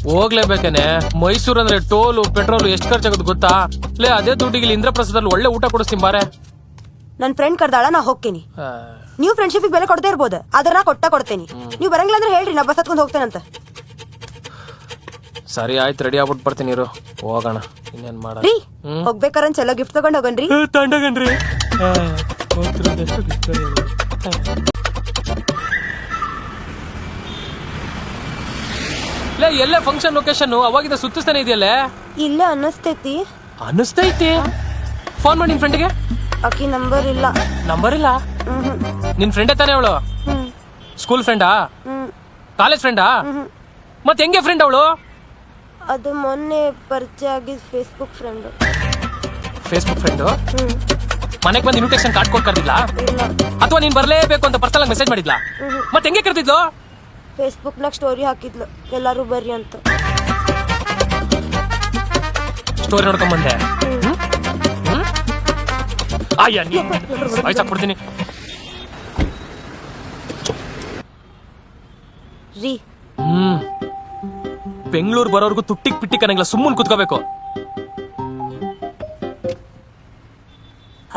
ಹೋಗ್ಲೇಬೇಕೇನೆ. ಮೈಸೂರು ಅಂದ್ರೆ toll petrol ಎಷ್ಟು ಖರ್ಚಾಗೋದು ಗೊತ್ತಾ? ಅದೇ ದುಡ್ಡಿಗೆ ಇಲ್ಲಿ ಇಂದ್ರಪ್ರಸ್ಥದಲ್ಲಿ ಒಳ್ಳೆ ಊಟ ಕೊಡಿಸ್ತೀನಿ ಬಾರೆ. ನನ್ ಫ್ರೆಂಡ್ ಕರ್ದಾಳ, ನಾ ಹೋಗ್ತೀನಿ. ನೀವು ಫ್ರೆಂಡ್ಶಿಪ್ ಬೆಲೆ ಕೊಡದೇ ಇರ್ಬೋದು, ಆದ್ರೆ ನಾ ಕೊಡ್ತೇನಿ. ನೀವು ಬರಂಗಿಲ್ಲ ಅಂದ್ರೆ ಹೇಳ್ರಿ, ನಾ ಬಸ್ ಹತ್ಕೊಂಡು ಹೋಗ್ತೇನಂತ. ಸರಿ ಆಯ್ತು, ರೆಡಿ ಆಗ್ಬಿಟ್ಟು ಬರ್ತೀನಿ ಇರು, ಹೋಗೋಣ. ಇನ್ನೇನ್ ಮಾಡ ಹೋಗ್ಬೇಕಾರ ಚಲೋ ಗಿಫ್ಟ್ ತಗೊಂಡ್ ಹೋಗನ್ರಿ. ತಂಡಗನ್ರಿ ಎಲ್ಲೇ ಫಂಕ್ಷನ್ ಲೊಕೇಶನ್ ಅವಾಗಿಂದ ಸುತ್ತಿಸ್ತಾನೆ ಇದೆಯಲ್ಲೇ. ಇಲ್ಲ ಅನ್ನಿಸ್ತೈತಿ. ಫೋನ್ ಮಾಡಿ ನಿನ್ ಫ್ರೆಂಡ್ಗೆ. ಅಕ್ಕಿ ನಂಬರ್ ಇಲ್ಲ. ನಿನ್ ಫ್ರೆಂಡೇ ತಾನೇ ಅವಳು? ಸ್ಕೂಲ್ ಫ್ರೆಂಡಾ? ಕಾಲೇಜ್ ಫ್ರೆಂಡಾ? ಮತ್ತೆ ಹೆಂಗೆ ಫ್ರೆಂಡ್ ಅವಳು? ಅದು ಮೊನ್ನೆ ಪರಿಚಯ ಆಗಿದ್ ಫೇಸ್ಬುಕ್ ಫ್ರೆಂಡ್. ಮನೆಗೆ ಬಂದು ಇನ್ವಿಟೇಷನ್ ಕಾರ್ಡ್ ಕೊಟ್ಟು ಕರ್ದಿದ್ಲಾ? ಅಥವಾ ನೀನ್ ಬರ್ಲೇಬೇಕು ಅಂತ ಪರ್ಸನಲ್ ಮೆಸೇಜ್ ಮಾಡಿದ್ಲಾ? ಮತ್ತೆ ಹೆಂಗೆ ಕರ್ತಿದ್ಲು? ಫೇಸ್ಬುಕ್ ನಾಗ ಸ್ಟೋರಿ ಹಾಕಿದ್ಲು, ಎಲ್ಲಾರು ಬರ್ರಿ ಅಂತ. ಸ್ಟೋರಿ ನೋಡ್ಕೊಂಡ್ ಬಂದೆ. ಕೊಡ್ತೀನಿ ರೀ. ಬೆಂಗಳೂರು ಬರೋರ್ಗು ತುಟ್ಟಿಗ್ ಪಿಟ್ಟಿಕ್ ಅನ್ನಂಗಿಲ್ಲ, ಸುಮ್ಮನೆ ಕುತ್ಕೋಬೇಕು.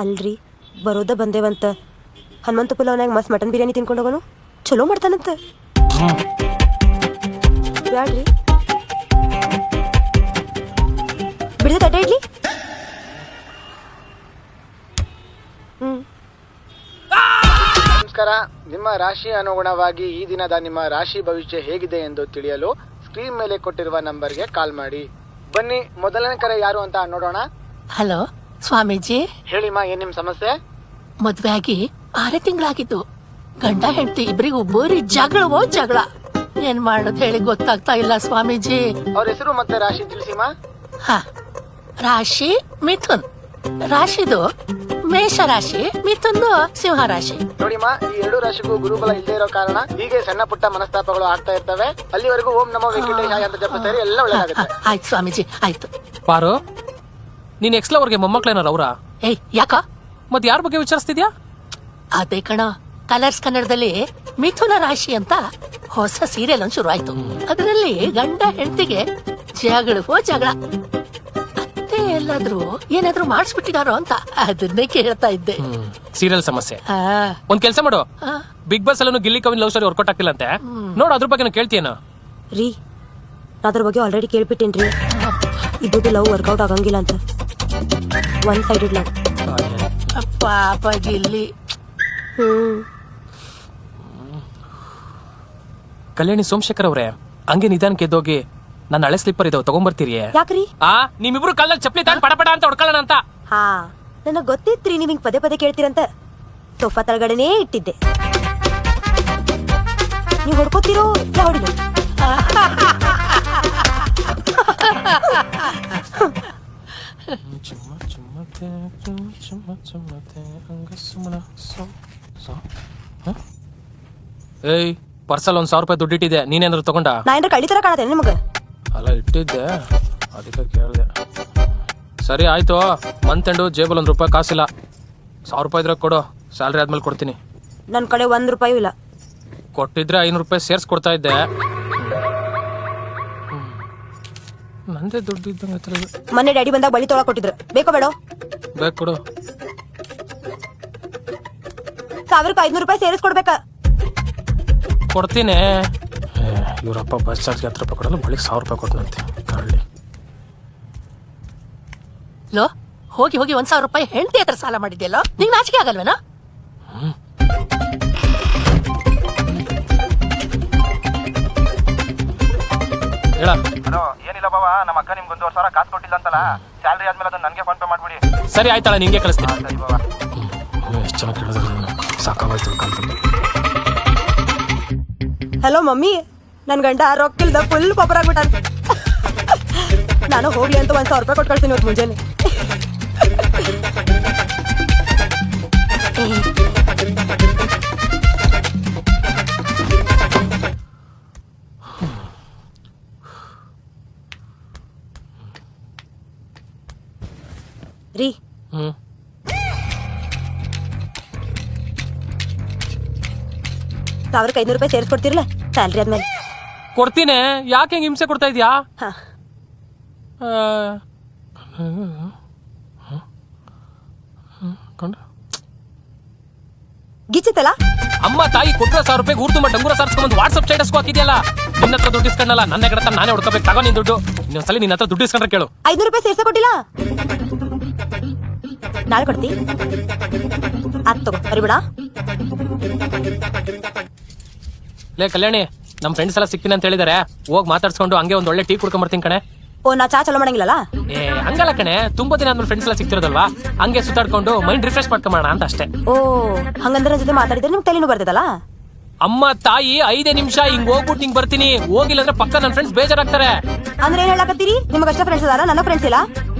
ಅಲ್ರಿ, ಬರೋದ ಬಂದೇವಂತ ಹನುಮಂತ ಪುಲಾವ್ನಾಗ ಮಸ್ತ್ ಮಟನ್ ಬಿರಿಯಾನಿ ತಿನ್ಕೊಂಡು ಹೋಗೋನು, ಚಲೋ ಮಾಡ್ತಾನಂತ. ಬ್ಯಾಡ್ರಿ, ಬಿಡದ ತಟ್ಟೆ ಇಡ್ಲಿ. ನಮಸ್ಕಾರ. ನಿಮ್ಮ ರಾಶಿ ಅನುಗುಣವಾಗಿ ಈ ದಿನದ ನಿಮ್ಮ ರಾಶಿ ಭವಿಷ್ಯ ಹೇಗಿದೆ ಎಂದು ತಿಳಿಯಲು ಸ್ಕ್ರೀನ್ ಮೇಲೆ ಕೊಟ್ಟಿರುವ ನಂಬರ್ಗೆ ಕಾಲ್ ಮಾಡಿ. ಬನ್ನಿ, ಮೊದಲನೇ ಕರೆ ಯಾರು ಅಂತ ನೋಡೋಣ. ಹಲೋ ಸ್ವಾಮೀಜಿ. ಹೇಳಿಮ್ಮ, ಏನ್ ನಿಮ್ ಸಮಸ್ಯೆ? ಮದ್ವೆ ಆಗಿ 6 ತಿಂಗಳಾಗಿದ್ದು. ಗಂಡ ಹೆಂಡತಿ ಇಬ್ರಿಗೂ ಬೋರಿ ಜಗಳ. ಏನ್ ಮಾಡೋದು ಹೇಳಿ ಗೊತ್ತಾಗ್ತಾ ಇಲ್ಲ ಸ್ವಾಮೀಜಿ. ಅವ್ರ ಹೆಸರು ಮತ್ತೆ ರಾಶಿ ತಿಳಿಸಿಮ್ಮ. ರಾಶಿ ಮಿಥುನ್. ರಾಶಿದು ಮೇಷ ರಾಶಿ, ಮಿಥುನ್ದು ಸಿಂಹ ರಾಶಿ. ನೋಡಿಮ್ಮ, ಈ 2 ರಾಶಿಗೂ ಗುರುಬಲ ಇಲ್ಲದೆ ಇರೋ ಕಾರಣ ಹೀಗೆ ಸಣ್ಣ ಪುಟ್ಟ ಮನಸ್ತಾಪಗಳು ಆಗ್ತಾ ಇರ್ತವೆ. ಅಲ್ಲಿವರೆಗೂ ಓಂ ನಮೋ ವೆಂಕಟೇಶಾಯ ಅಂತ ಜಪಿಸಿದರೆ ಎಲ್ಲ ಒಳ್ಳೆದಾಗುತ್ತೆ. ಆಯ್ತು ಸ್ವಾಮೀಜಿ, ಆಯ್ತು. ಪಾರು, ನೀನ್ ಎಕ್ಸ್ಲ ಅವ್ರಿಗೆ ಮೊಮ್ಮಕ್ಳೇನಾರ ಅವ್ರ? ಯಾಕ? ಮತ್ ಯಾರ ಬಗ್ಗೆ ವಿಚಾರಿಸ್ತಿದ್ಯಾ? ಅದೇ ಕಣ, ಕಲರ್ಸ್ ಕನ್ನಡದಲ್ಲಿ ಮಿಥುನ ರಾಶಿ ಅಂತ ಹೊಸ ಸೀರಿಯಲ್ ಒಂದು ಶುರು ಆಯ್ತು. ಅದರಲ್ಲಿ ಗಂಡ ಹೆಂಡತಿಗೆ ಜಗಳ. ಅತ್ತೆ ಎಲ್ಲಾದ್ರೂ ಏನಾದ್ರೂ ಮಾಡಿಸ್ಬಿಟ್ಟಿದಾರೋ ಅಂತ ಅದನ್ನೇ ಕೇಳ್ತಾ ಇದ್ದೆ. ಸೀರಿಯಲ್ ಸಮಸ್ಯೆ. ಒಂದ್ ಕೆಲ್ಸ ಮಾಡು, ಬಿಗ್ ಬಾಸ್ ಅಲ್ಲೂ ಗಿಲ್ಲಿ ಕವಿನ್ ಲವ್ ಸ್ಟೋರಿ ವರ್ಕೌಟ್ ಆಗ್ತಿಲ್ಲ ಅಂತೆ, ನೋಡು ಅದ್ರ ಬಗ್ಗೆ ಕೇಳ್ತೀಯನ? ರೀ, ಅದ್ರ ಬಗ್ಗೆ ಆಲ್ರೆಡಿ ಕೇಳ್ಬಿಟ್ಟೇನ್ರಿ. ಇದ್ದು ಲವ್ ವರ್ಕೌಟ್ ಆಗಂಗಿಲ್ಲ ಅಂತ, ಒನ್ ಸೈಡೆಡ್ ಲವ್. ಪಾಪ ಗಿಲ್ಲಿ. ಕಲ್ಯಾಣಿ ಸೋಮಶೇಖರ್ ಅವ್ರೆ, ಹಂಗೆ ನಿಧಾನಕ್ಕೆ ಎದ್ದೋಗಿ ನನ್ನ ಹಳೆ ಸ್ಲಿಪ್ಪರ್ ಇದಾವ, ತಗೊಂಡ್ಬರ್ತೀರಿ? ಯಾಕ್ರಿ? ನಿಮ್ಮಿಬ್ರು ಕಲ್ಲಲ್ಲಿ ಚಪ್ಪಲಿ ತಾಂಡ್ ಪಡ ಅಂತ ಹೊಡ್ಕೊಳ್ಳೋಣ ಅಂತ. ನನಗ್ ಗೊತ್ತಿತ್ರಿ ನೀವ್ ಹಿಂಗ್ ಪದೇ ಕೇಳ್ತೀರಂತ. ಸೋಫಾ ತಳಗಡೆನೇ ಇಟ್ಟಿದ್ದೆ. ನೀವ್ ಹೊಡ್ಕೋತಿರೋ ಇಲ್ಲ ಹೊಡಿಲು? ಏಯ್, ಪರ್ಸಲ್ 1,000 ರೂಪಾಯಿ ದುಡ್ಡು ಇಟ್ಟಿದ್ದೆ, ನೀನೇನಾದ್ರು ತಗೊಂಡ? ನಾ ಏನಾರ ಕಳ್ಳಿ ತರ ಕಾಣತ್ತೆ ನಿಮಗ? ಅಲ್ಲ, ಇಟ್ಟಿದ್ದೆ, ಅದಕ್ಕೆ ಕೇಳಿದೆ. ಸರಿ ಆಯ್ತು, ಮಂತ್ ಎಂಡು ಜೇಬಲ್ ₹1 ಕಾಸಿಲ್ಲ. 1,000 ರೂಪಾಯಿ ಇದ್ರೆ ಕೊಡು, ಸ್ಯಾಲ್ರಿ ಆದ್ಮೇಲೆ ಕೊಡ್ತೀನಿ. ನನ್ ಕಡೆ ₹1 ಇಲ್ಲ. ಕೊಟ್ಟಿದ್ರೆ ₹500 ಸೇರ್ಸ್ ಕೊಡ್ತಾ ಇದ್ದೆ. ನಂದೇ ದುಡ್ಡು ಇದ್ದಂಗೆ. ಮೊನ್ನೆ ಡ್ಯಾಡಿ ಬಂದಾಗ ಬಳಿ ತೊಗೊಳಕ್ ಕೊಟ್ಟಿದ್ರು, ಬೇಕೋ ಬೇಡ? ಬೇಕು, ಕೊಡು. 1,500 ಸೇರಿಸ್ಕೊಡ್ಬೇಕಾ? ಕೊಡ್ತೀನಿ. ಇವರಪ್ಪ ಬಸ್ ಚಾರ್ಜ್ಗೆ 10 ರೂಪಾಯಿ ಕೊಡಲ್ಲ, ಬಳಿಗೆ 1,000 ರೂಪಾಯಿ ಕೊಟ್ಟನಂತೆ. ಕಳ್ಳಿ. ಲೋ, ಹೋಗಿ 1,000 ರೂಪಾಯಿ ಹೆಂಡತಿ ಹತ್ರ ಸಾಲ ಮಾಡಿದ್ಯಲ್ಲೋ, ನಿಂಗೆ ನಾಚಿಕೆ ಆಗಲ್ವೇನೋ? ಹೇಳ. ಹಲೋ, ಏನಿಲ್ಲ ಬಾವ, ನಮ್ಮ ಅಕ್ಕ ನಿಮ್ಗೆ 1,500 ಕಾಸು ಕೊಟ್ಟಿಲ್ಲ ಅಂತಲ್ಲ, ಸ್ಯಾಲ್ರಿ ಆದ್ಮೇಲೆ ಅದನ್ನ ನನಗೆ ಫೋನ್ ಪೇ ಮಾಡ್ಬಿಡಿ. ಸರಿ ಆಯ್ತಲ್ಲ, ನಿಂಗೆ ಕಳಿಸ್ತೀನಿ. ಸರಿ ಬಾವ. ಎಷ್ಟು ಚೆನ್ನಾಗಿ ಕೇಳಿದ್ರೆ ಸಾಕಾಗೋಯ್ತು ಕಾಲದಲ್ಲಿ. ಹಲೋ ಮಮ್ಮಿ, ನನ್ ಗಂಡ ರೊಕ್ಕಿಲ್ದ ಫುಲ್ ಪಾಪರ್ ಆಗ್ಬಿಟ್ಟ. ನಾನು ಹೋಗ್ಲಿ ಅಂತ 1,000 ರೂಪಾಯಿ ಕೊಟ್ಟು ಕಳ್ತೀನಿ ಇವತ್ತು ಮುಂಜಾನೆ. ರೀ, 1,500 ರೂಪಾಯಿ ಸೇರಿಸ್ಕೊಡ್ತಿರಲ್ಲ ಸ್ಯಾಲ್ರಿ ಆದ್ಮೇಲೆ? ಕೊಡ್ತೀನಿ, ಯಾಕೆ ಹಿಂಗ್ ಹಿಂಸೆ ಕೊಡ್ತಾ ಇದ್ಯಾ? ಹಾ ಗಿಚ್ಚಿತ್ತಲ್ಲ. ಅಮ್ಮ ತಾಯಿ ಕೊಟ್ಟರೆ 1,000 ರೂಪಾಯಿ ಊರ್ ತುಂಬ ಡಂಗೂರ ಸಾರಿಸ್ಕೊಂಡ್ ವಾಟ್ಸ್ಆಪ್ ಸ್ಟೇಟಸ್ ಹಾಕಿದ್ಯಲ್ಲ. ನಿನ್ನ ಹತ್ರ ದುಡ್ಡು ಇಸ್ಕೊಂಡಲ್ಲ, ನನ್ನ ಕಡೆ ನಾನೇ ಹೊಡ್ಕೋಬೇಕು. ತಗೋ ನಿನ್ ದುಡ್ಡು. ಇನ್ನೊಂದ್ಸಲಿ ನಿನ್ನ ಹತ್ರ ದುಡ್ಡು ಇಸ್ಕೊಂಡ್ರೆ ಕೇಳು. 500 ರೂಪಾಯಿ ಸೇರ್ಸ ಕೊಟ್ಟಿಲ್ಲ. ನಾಳೆ ಕೊಡ್ತಿ. ಆತ್ ತಗೋ, ಬರಿಬೇಡ. ಲೇ ಕಲ್ಯಾಣಿ, ನಮ್ ಫ್ರೆಂಡ್ಸ್ ಎಲ್ಲ ಸಿಗ್ತೀನಿ ಅಂತ ಹೇಳಿದಾರೆ. ಹೋಗ್ ಮಾತಾಡ್ಸ್ಕೊಂಡು ಹಂಗೆ ಒಂದ್ ಒಳ್ಳೆ ಟೀ ಕುಡ್ಕೊಂಡ್ ಬರ್ತೀನಿ ಕಣೆ. ಓ, ನಾ ಚಾ ಚಲೋ ಮಾಡಂಗಿಲ್ಲಲ್ಲ. ಏ ಹಂಗಲ್ಲ ಕಣೆ, ತುಂಬಾ ದಿನ ಆದ್ಮೇಲೆ ಫ್ರೆಂಡ್ಸ್ ಎಲ್ಲ ಸಿಗ್ತಿರೋದಲ್ವಾ, ಹಂಗೆ ಸುತ್ತಾಡ್ಕೊಂಡು ಮೈಂಡ್ ರಿಫ್ರೆಶ್ ಮಾಡ್ಕೊಂಬೋಣ ಅಂತ ಅಷ್ಟೇ. ಓ, ಹಂಗಂದ್ರೆ ನನ್ ಜೊತೆ ಮಾತಾಡಿದ್ರೆ ನಿಮ್ಗೆ ತಲೆನೂ ಬರ್ತದಲ್ಲ. ಅಮ್ಮ ತಾಯಿ 5 ನಿಮಿಷ ಹಿಂಗ್ ಹೋಗ್ಬಿಟ್ಟು ಹಿಂಗ್ ಬರ್ತೀನಿ. ಹೋಗಿಲ್ಲ ಅಂದ್ರೆ ಪಕ್ಕ ನನ್ ಫ್ರೆಂಡ್ಸ್ ಬೇಜಾರಾಗ್ತಾರೆ. ಅಂದ್ರೆ ಏನ್ ಹೇಳಕತ್ತೀರಿ? ನಿಮ್ಗೆ ಅಷ್ಟೇ ಫ್ರೆಂಡ್ಸ್ ಅದಾರ, ನನ್ನ ಫ್ರೆಂಡ್ಸ್ ಇಲ್ಲ.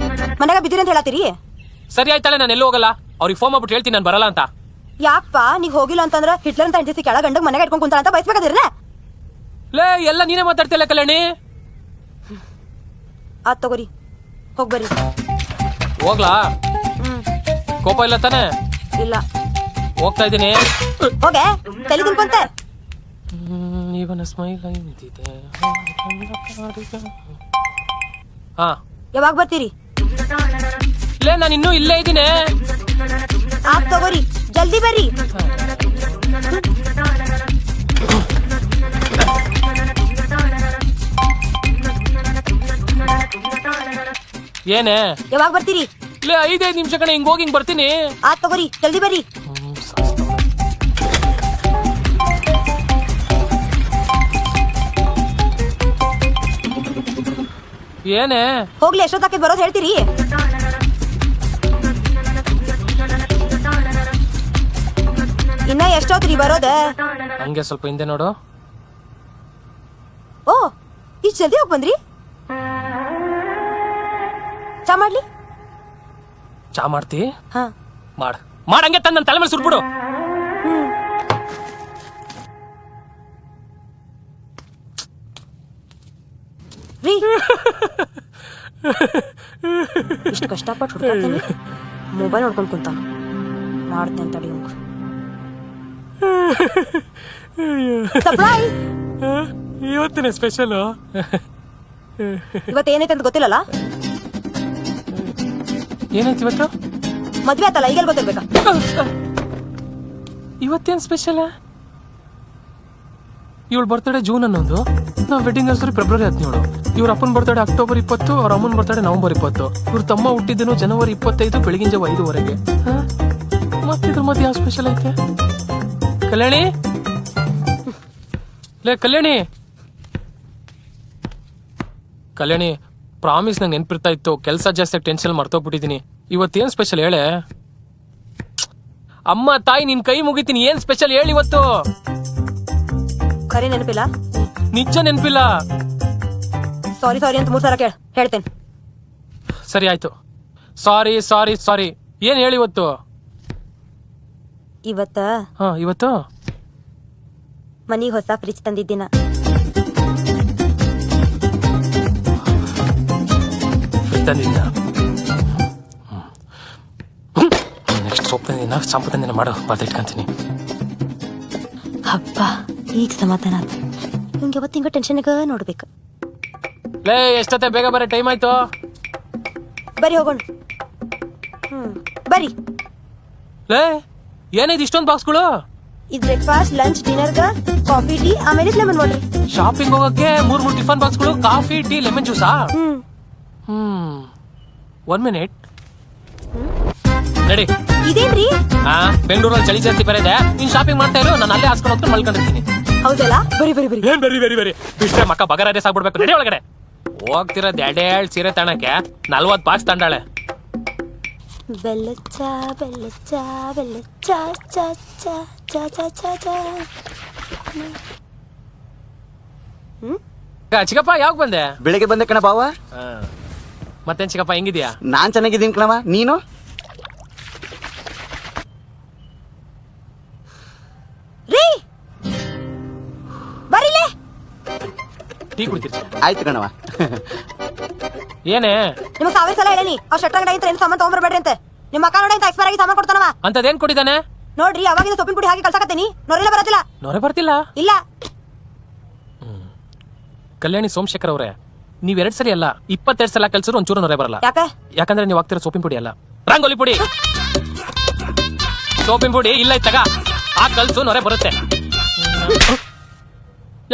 ಮನ್ಯಾಗ ಬಿದ್ದೀರಿ ಅಂತ ಹೇಳತ್ತೀರಿ? ಸರಿ ಆಯ್ತಾಳೆ, ನಾನು ಎಲ್ಲೂ ಹೋಗಲ್ಲ. ಅವ್ರಿಗೆ ಫೋನ್ ಮಾಡ್ಬಿಟ್ಟು ಹೇಳ್ತೀನಿ ನಾನು ಬರಲ್ಲ ಅಂತ. ಯಾಕಪ್ಪ ನೀಗ್ ಹೋಗಿಲ್ಲ ಅಂತಂದ್ರ ಹಿಟ್ಲರ್ ಅಂತ ಹೆಂಡತಿ ಕೆಳ ಗಂಡಗ್ ಮನೆಗೆ ಇಟ್ಕೊಂಡ್ ಕುಂತಾಳ ಅಂತ ಬಯಸ್ಬೇಕಾದಿರಲ್ಲ. ಲೇ ಎಲ್ಲ ನೀನೇ ಮಾತಾಡ್ತಿಲ್ಲ ಕಲ್ಯಾಣಿ. ಆತ್ ತಗೋರಿ, ಹೋಗ್ಬರ್ರಿ. ಹೋಗ್ಲಾ? ಕೋಪ ಇಲ್ಲ ತಾನೆ? ಇಲ್ಲ, ಹೋಗ್ತಾ ಇದ್ದೀನಿ. ಹೋಗೆ ತಲೆ ತಿನ್ಕೊಂತೆ. ಇವನ ಸ್ಮೈಲ್ ನಿಂತಿದೆ. ಹಾ, ಯಾವಾಗ ಬರ್ತೀರಿ? ಲೇ ನಾನು ಇನ್ನೂ ಇಲ್ಲೇ ಇದ್ದೀನಿ. ಆತ್ ತಗೋರಿ, ಜಲ್ದಿ ಬರ್ರಿ. ಏನೇ? ಯಾವಾಗ ಬರ್ತೀರಿ? ಲೇ 5 ನಿಮಿಷ ಕಣೆ, ಹಿಂಗ್ ಹೋಗಿ ಹಿಂಗ್ ಬರ್ತೀನಿ. ಆತ್ ತಗೋರಿ, ಜಲ್ದಿ ಬರ್ರಿ. ಏನೇ? ಹೋಗ್ಲಿ, ಎಷ್ಟೊತ್ತಾಕೈತ್ ಬರೋದು ಹೇಳ್ತೀರಿ? ಇನ್ನ ಎಷ್ಟೊತ್ರಿ ಬರೋದ? ಹಂಗೆ ಸ್ವಲ್ಪ ಹಿಂದೆ ನೋಡು. ಓ, ಇಷ್ಟ್ ಜಲ್ದಿ ಹೋಗ್ ಬಂದ್ರಿ? ಚಾ ಮಾಡ್ಲಿ? ಚಾ ಮಾಡ್ತಿ? ಹಾ, ಮಾಡಂಗೆ ತಂದ್ ನನ್ನ ತಲೆ ಮೇಲೆ ಸುರ್ಬಿಡು. ರೀ ಇಷ್ಟು ಕಷ್ಟಪಟ್ಟು ಹುಡ್ಕಾತೀನಿ, ಮೊಬೈಲ್ ನೋಡ್ಕೊಂಡ್ ಕುಂತಾನ. ಮಾಡ್ತೇನೆ ಅಂತ ತಡಿ ಹೋಗ್. ಸರ್ಪ್ರೈಸ್! ಇವತ್ತಿನ ಸ್ಪೆಷಲ್. ಇವತ್ತು ಏನೈತೆ ಅಂತ ಗೊತ್ತಿಲ್ಲಲ್ಲ. ಏನಾಯ್ತು ಇವತ್ತು? ಮದ್ವೆ ಆತಲ್ಲ, ಈಗೆಲ್ಲ ಗೊತ್ತಿರ್ಬೇಕಾ? ಇವತ್ತೇನ್ ಸ್ಪೆಷಲ್? ಇವಳ ಬರ್ತಡೇ ಜೂನ್ 11, ನಾವು ವೆಡ್ಡಿಂಗ್ ಆನಿವರ್ಸರಿ ಫೆಬ್ರವರಿ 17. ಇವ್ರ ಅಪ್ಪನ ಬರ್ತಡೇ ಅಕ್ಟೋಬರ್ 20, ಅವ್ರ ಅಮ್ಮನ ಬರ್ತಡೇ ನವೆಂಬರ್ 20. ಇವ್ರ ತಮ್ಮ ಹುಟ್ಟಿದ್ದನು ಜನವರಿ 25 ಬೆಳಗಿನ ಜಾವ 5:15. ಮತ್ತಿದ್ರ ಮಧ್ಯೆ ಯಾವ ಸ್ಪೆಷಲ್ ಐತೆ? ಕಲ್ಯಾಣಿ, ಲೇ ಕಲ್ಯಾಣಿ, ಕಲ್ಯಾಣಿ ಪ್ರಾಮಿಸ್ ನಂಗೆ ನೆನ್ಪಿರ್ತಾ ಇತ್ತು. ಕೆಲಸ ಜಾಸ್ತಿ ಟೆನ್ಷನ್ ಮರ್ತೋಗ್ಬಿಟ್ಟಿದೀನಿ. ಇವತ್ತೇನ್ ಸ್ಪೆಷಲ್ ಹೇಳೆ? ಅಮ್ಮ ತಾಯಿ ನಿನ್ ಕೈ ಮುಗಿತೀನಿ, ಏನ್ ಸ್ಪೆಷಲ್ ಹೇಳಿ ಇವತ್ತು? ಖರೆ ನೆನಪಿಲ್ಲ? ನಿಜ ನೆನಪಿಲ್ಲ. ಸಾರಿ ಸಾರಿ ಅಂತ 3 ಸಲ ಹೇಳ್ತೇನೆ. ಸರಿ ಆಯ್ತು, ಸಾರಿ ಸಾರಿ ಸಾರಿ. ಏನ್ ಹೇಳಿ ಇವತ್ತು? ಇವತ್ತು ಮನಿಗೆ ಹೊಸ ಫ್ರಿಜ್ ತಂದಿದ್ದೀನ. ತಂದಿದ್ದ. ನೆಕ್ಸ್ಟ್ ಸೊಪ್ಪು ತಂದಿನ, ಸಾಂಪು ತಂದಿನ ಮಾಡು, ಬಾತ್ ಇಟ್ಕೊಂತೀನಿ. ಹಬ್ಬ, ಈಗ ಸಮಾಧಾನ ಆತ. ನಿಮ್ಗೆ ಯಾವತ್ತಿಂಗ ಟೆನ್ಷನ್ಗ ನೋಡ್ಬೇಕು. ಲೇ ಎಷ್ಟೊತ್ತೆ, ಬೇಗ ಬರೋ ಟೈಮ್ ಆಯ್ತು. ಬರಿ ಹೋಗೋಣ. ಬರಿ. ಲೇ ಏನಿದ್ ಇಷ್ಟೊಂದು ಬಾಕ್ಸ್ಗಳು? ಇದು ಬ್ರೇಕ್ಫಾಸ್ಟ್, ಲಂಚ್, ಡಿನ್ನರ್ಗ ಕಾಫಿ, ಟೀ, ಆಮೇಲೆ ಲೆಮನ್ ವಾಟರ್. ಶಾಪಿಂಗ್ ಹೋಗಕ್ಕೆ 3 ಟಿಫನ್ ಬಾಕ್ಸ್ಗಳು, ಕಾಫಿ, ಟೀ, ಲೆಮನ್ ಜ್ಯೂಸಾ? 1 ಮಿನಿಟ್ ರೆಡಿ. ಇದೇನ್ರಿ? ಬೆಂಗಳೂರಲ್ಲಿ ಚಳಿ ಜಾಸ್ತಿ ಬರದೆ. ನೀನ್ ಶಾಪಿಂಗ್ ಮಾಡ್ತಾ ಇರೋ, ನಾನು ಅಲ್ಲೇ ಹಾಸ್ಕೊಂಡು ಹೋಗ್ತಾ ಮಲ್ಕೊಂಡಿರ್ತೀನಿ. ಹೌದಲ್ಲ? ಬರಿ ಬರಿ ಬರಿ. ಏನ್ ಬರಿ ಬರಿ ಬರಿ? ಇಷ್ಟೇ ಮಕ್ಕ ಬಗರಾದೆ ಸಾಕ್ಬಿಡ್ಬೇಕು. ರೆಡಿ ಒಳಗಡೆ ಹೋಗ್ತಿರೋದ್ 2 ಸೀರೆ ತಣಕ್ಕೆ 40 ಬಾಕ್ಸ್ ತಂಡಾಳೆ. ಬೆಲ್ಲಚ್ಚ ಬೆಲ್ಲಚ್ಚ ಬೆಲ್ಲಚ್ಚ ಚ ಚ ಚ ಚ ಚ ಚ. ಚಿಕ್ಕಪ್ಪ ಯಾವಾಗ ಬಂದೆ? ಬೆಳಿಗ್ಗೆ ಬಂದೆ ಕಣ ಬಾವ. ಮತ್ತೇನ್ ಚಿಕ್ಕಪ್ಪ ಹೆಂಗಿದ್ಯಾ? ನಾನ್ ಚೆನ್ನಾಗಿದ್ದೀನಿ ಕಣವ, ನೀನು? ರೀ ಬರಿಲೆ. ಟೀ ಕುಡ್ತೀರಿ? ಆಯ್ತು ಕಣವ. ಏನೇ ನಿಮ್ಗೆ 1000 ಸಲ ಹೇಳೇನಿ, ಅವ್ರ ಶೆಟ್ರ ಅಂಗಡಿ ಅಂತ ಏನು ಸಾಮಾನು ತಗೊಂಡ್ಬರ್ಬೇಡ್ರಿ ಅಂತ. ನಿಮ್ಮ ಅಕ್ಕ ನೋಡಿ ಅಂತ ಎಕ್ಸ್ಪೈರ್ ಆಗಿ ಸಾಮಾನು ಕೊಡ್ತಾನವ. ಅಂತದೇನ್ ಕೊಟ್ಟಿದ್ದಾನೆ? ನೋಡ್ರಿ, ಅವಾಗಿಂದ ಸೊಪ್ಪಿನ ಪುಡಿ ಹಾಕಿ ಕಳ್ಸಾಕತ್ತೀನಿ. ನೊರೆಲ್ಲ ಬರತ್ತಿಲ್ಲ. ನೊರೆ ಬರ್ತಿಲ್ಲ? ಇಲ್ಲ. ಕಲ್ಯಾಣಿ ಸೋಮಶೇಖರ್ ಅವರೇ, ನೀವ್ 2 ಸಲ ಅಲ್ಲ 22 ಸಲ ಕಲ್ಸಿದ್ರು ಒಂಚೂರು ನೊರೆ ಬರಲ್ಲ. ಯಾಕೆ? ಯಾಕಂದ್ರೆ ನೀವು ಹಾಕ್ತಿರೋ ಸೋಪಿನ ಪುಡಿ ಅಲ್ಲ, ರಂಗೋಲಿ ಪುಡಿ. ಸೋಪಿನ ಪುಡಿ ಇಲ್ಲ ಇತ್ತಾಗ ಆ ಕಲ್ಸು ನೊರೆ ಬರುತ್ತೆ.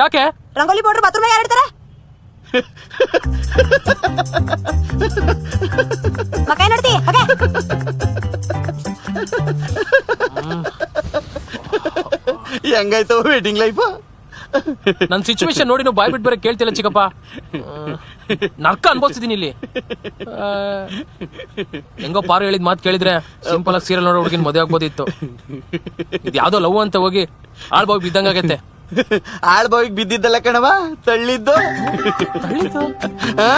ಯಾಕೆ? ರಂಗೋಲಿ ಪೌಡರ್ ಬಾತ್ರೂಮ್ ಯಾರು ಇಡ್ತಾರೆ? ಮಕ್ಕ ನೋಡ್ತಿ ಓಕೆ. ಹೆಂಗಾಯ್ತು ವೆಡ್ಡಿಂಗ್ ಲೈಫ್? ನನ್ ಸಿಚುವೇಶನ್ ನೋಡಿ ನೀವು ಬಾಯ್ ಬಿಟ್ಟು ಬರೀ ಕೇಳ್ತಿಲ್ಲ ಚಿಕ್ಕಪ್ಪ. ನರ್ಕ ಅನ್ಭವಿಸ್ತಿದೀನಿ ಇಲ್ಲಿ. ಹೆಂಗೋ ಪಾರು ಹೇಳಿದ್ ಮಾತು ಕೇಳಿದ್ರೆ ಸಿಂಪಲ್ ಆಗಿ ಸೀರಿಯಲ್ ನೋಡೋ ಹುಡುಗಿನ ಮದುವೆ ಆಗ್ಬೋದಿತ್ತು. ಇದು ಯಾವ್ದೋ ಲವ್ ಅಂತ ಹೋಗಿ ಆಳ್ಬೋಗಿ ಬಿದ್ದಂಗಾಗತ್ತೆ. ಆಳ್ಬಾವಿಗೆ ಬಿದ್ದಿದ್ದಲ್ಲ ಕಣವ, ತಳ್ಳಿದ್ದು. ಹಾ.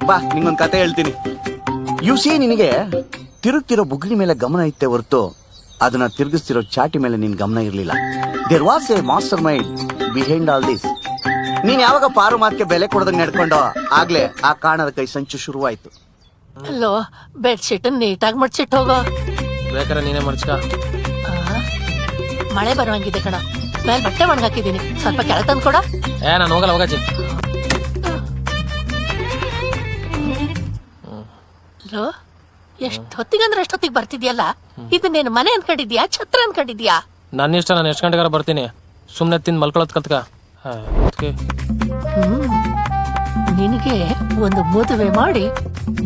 ಬಾ ನಿಂಗೊಂದ್ ಕತೆ ಹೇಳ್ತೀನಿ. ನಿನಗೆ ತಿರುಗ್ತಿರೋ ಬುಗ್ಲಿ ಮೇಲೆ ಗಮನ ಇತ್ತೆ ಹೊರ್ತು ಅದನ್ನ ತಿರುಗಿಸ್ತಿರೋ ಚಾಟಿ ಮೇಲೆ ನಿನ್ ಗಮನ ಇರ್ಲಿಲ್ಲ. There was a mastermind behind all this. ನೀನ್ ಯಾವಾಗ ಪಾರು ಮಾತ್ಗೆ ಬೆಲೆ ಕೊಡದಂಗ್ ನಡ್ಕೊಂಡೋ ಆಗ್ಲೇ ಆ ಕಾಣದ ಕೈ ಸಂಚು ಶುರುವಾಯ್ತು. ಅಲ್ಲೋ ಬೆಡ್ಶೀಟ್ ನೀಟಾಗಿ ಮಡ್ಚಿಟ್ಟು ಹೋಗೋ. ಬೇಕಾರೆ ನೀನೇ ಮರ್ಚ್ಕ. ಮಳೆ ಬರುವಂಗಿದೆ ಕಣ, ಮೇಲ್ ಬಟ್ಟೆ ಒಣಗಾಕಿದೀನಿ, ಸ್ವಲ್ಪ ಕೆಳ ತಂದ್ ಕೊಡ. ನಾನು ಹೋಗಲ್ಲ ಹೋಗಾಜಿ. ಲೋ ಎಷ್ಟೊತ್ತಿಗಂದ್ರೆ ಎಷ್ಟೊತ್ತಿಗೆ ಬರ್ತಿದ್ಯಲ್ಲ, ಇದನ್ನೇನು ಮನೆ ಅನ್ಕೊಂಡಿದ್ಯಾ ಛತ್ರ ಅನ್ಕೊಂಡಿದ್ಯಾ? ನನ್ನ ಇಷ್ಟ, ನಾನು ಎಷ್ಟು ಗಂಟೆಗಾರ ಬರ್ತೀನಿ. ಸುಮ್ನೆ ತಿಂದು ಮಲ್ಕೊಳತ್ ಕಲ್ತ್ಕ. ನಿನಗೆ ಒಂದು ಮದುವೆ ಮಾಡಿ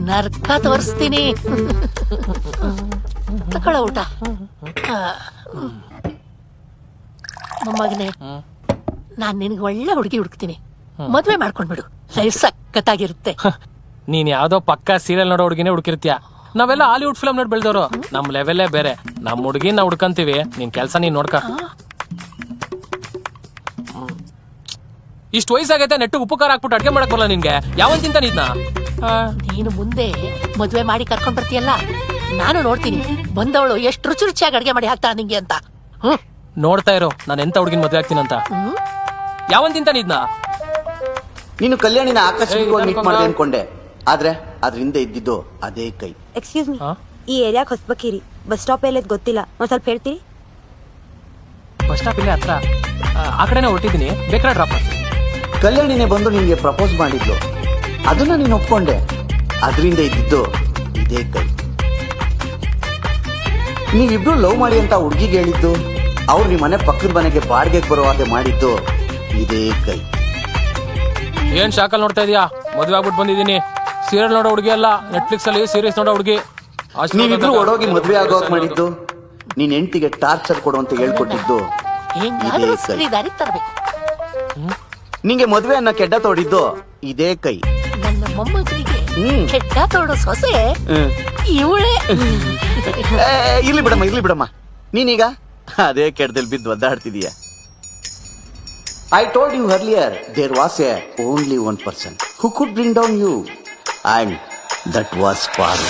ನರ್ಕ ತೋರಿಸ್ತೀನಿ. ತಗೊಳ ಊಟ. ಮೊಮ್ಮಗನೇ, ನಾನ್ ನಿನಗೆ ಒಳ್ಳೆ ಹುಡುಗಿ ಹುಡುಕ್ತೀನಿ, ಮದ್ವೆ ಮಾಡ್ಕೊಂಡ್ಬಿಡು, ಲೈಫ್ ಸಖತ್ತಾಗಿರುತ್ತೆ. ನೀನ್ ಯಾವ್ದೋ ಪಕ್ಕ ಸೀರಿಯಲ್ ನೋಡೋ ಹುಡುಗಿನೇ ಹುಡುಕಿರ್ತೀಯ. ನಾವೆಲ್ಲ ಹಾಲಿವುಡ್ ಫಿಲ್ಮ್ ನೋಡಿ ಬೆಳೆದವರು, ನಮ್ ಲೆವೆಲ್ಲೇ ಬೇರೆ. ನಮ್ ಹುಡುಗಿ ನಾವು ಹುಡ್ಕಂತೀವಿ, ನಿನ್ ಕೆಲ್ಸ ನೀನ್ ನೋಡ್ಕ. ಇಷ್ಟು ವಯಸ್ಸಾಗೈತೆ, ನೆಟ್ಟು ಉಪ್ಪು ಖಾರ ಹಾಕ್ಬಿಟ್ಟು ಅಡ್ಗೆ ಮಾಡಕ್ ಬರಲ್ಲ ನಿನ್ಗೆ? ಯಾವನ್ ತಿಂತಾನ ಇದ್ನ? ನೀನು ಮುಂದೆ ಮದ್ವೆ ಮಾಡಿ ಕರ್ಕೊಂಡ್ ಬರ್ತೀಯಲ್ಲ, ನಾನು ನೋಡ್ತೀನಿ ಬಂದವಳು ಎಷ್ಟು ರುಚಿ ರುಚಿಯಾಗಿ ಅಡ್ಗೆ ಮಾಡಿ ಹಾಕ್ತಾಳ ನಿಂಗೆ ಅಂತ. ನೋಡ್ತಾ ಇರೋ ನಾನು ಎಂತ ಹುಡುಗಿನ ಮದ್ವೆ ಆಗ್ತೀನಂತ. ಯಾವನ್ ತಿಂತಾನ ಇದ್ನ? ನೀನು ಕಲ್ಯಾಣಿನ ಆಕಸ್ಮಿಕವಾಗಿ ಮೀಟ್ ಮಾಡಿದೆ ಅನ್ಕೊಂಡೆ, ಆದ್ರೆ ಅದ್ರ ಹಿಂದೆ ಇದ್ದಿದ್ದು ಅದೇ ಕೈ. ಎಕ್ಸ್ಕ್ಯೂಸ್ ಮೀ, ಈ ಏರಿಯಾಕ್ ಹೊಸಬಕ್ಕಿರಿ, ಬಸ್ ಸ್ಟಾಪ್ ಎಲ್ಲೈತ್ ಗೊತ್ತಿಲ್ಲ, ಒಂದ್ ಸ್ವಲ್ಪ ಹೇಳ್ತೀರಿ? ಬಸ್ ಸ್ಟಾಪ್ ಇಲ್ಲೇ ಹತ್ರ, ಆ ಕಡೆನೇ ಹೊರಟಿದ್ದೀನಿ, ಬೇಕಾದ್ರೆ ಡ್ರಾಪ್ ಮಾಡ್ತೀನಿ. ಕಲ್ಯಾಣಿನೇ ಬಂದು ನಿನ್ಗೆ ಪ್ರಪೋಸ್ ಮಾಡಿದ್ಲು, ಅದನ್ನ ನೀನು ಒಪ್ಕೊಂಡೆ, ಅದರಿಂದ ಇದ್ದಿದ್ದು ಇದೇ ಕೈ. ನೀವಿಬ್ರು ಲವ್ ಮಾಡಿ ಅಂತ ಹುಡುಗಿಗೆ ಹೇಳಿದ್ದು, ಅವ್ರು ನಿಮ್ಮ ಮನೆ ಪಕ್ಕದ ಮನೆಗೆ ಬಾಡಿಗೆಗೆ ಬರೋ ಹಾಗೆ ಮಾಡಿದ್ದು ಇದೇ ಕೈ. ಏನ್ ಶಾಕಲ್ ನೋಡ್ತಾ ಇದೀಯಾ? ಮದ್ವೆ ಆಗ್ಬಿಟ್ಟು ಬಂದಿದ್ದೀನಿ. ಸೀರಿಯಲ್ ನೋಡೋ ಹುಡುಗಿ ಅಲ್ಲ, ನೆಟ್ಫ್ಲಿಕ್ಸ್ ಅಲ್ಲಿ ಸೀರೀಸ್ ನೋಡೋ ಹುಡುಗಿ. ನೀವಿಬ್ರು ಒಡೋಗಿ ಮದ್ವೆ ಆಗೋಕ್ ಮಾಡಿದ್ದು, ನೀನ್ ಹೆಂಡತಿಗೆ ಟಾರ್ಚರ್ ಕೊಡು ಅಂತ ಹೇಳ್ಕೊಟ್ಟಿದ್ದು ಹೆಂಗಾದ್ರೂ ಇದೇ ಕೈ. ಸರಿ ದಾರಿ ತರ್ಬೇಕು. ನಿಂಗೆ ಮದ್ವೆ ಅನ್ನ ಕೆಡ್ಡ ತೋಡಿದ್ದು ಇದೇ ಕೈ. ನನ್ನ ಮೊಮ್ಮಗನಿಗೆ ಕೆಟ್ಟ ತೋಡು ಸೊಸೆ ಇವಳೇ. ಇರ್ಲಿ ಬಿಡಮ್ಮ, ನೀನೀಗ ಅದೇ ಕೆಡ್ದಲ್ಲಿ ಬಿದ್ದು ಒದ್ದಾಡ್ತಿದೀಯ. I told you earlier, there was only one person who could bring down you, and that was Paru.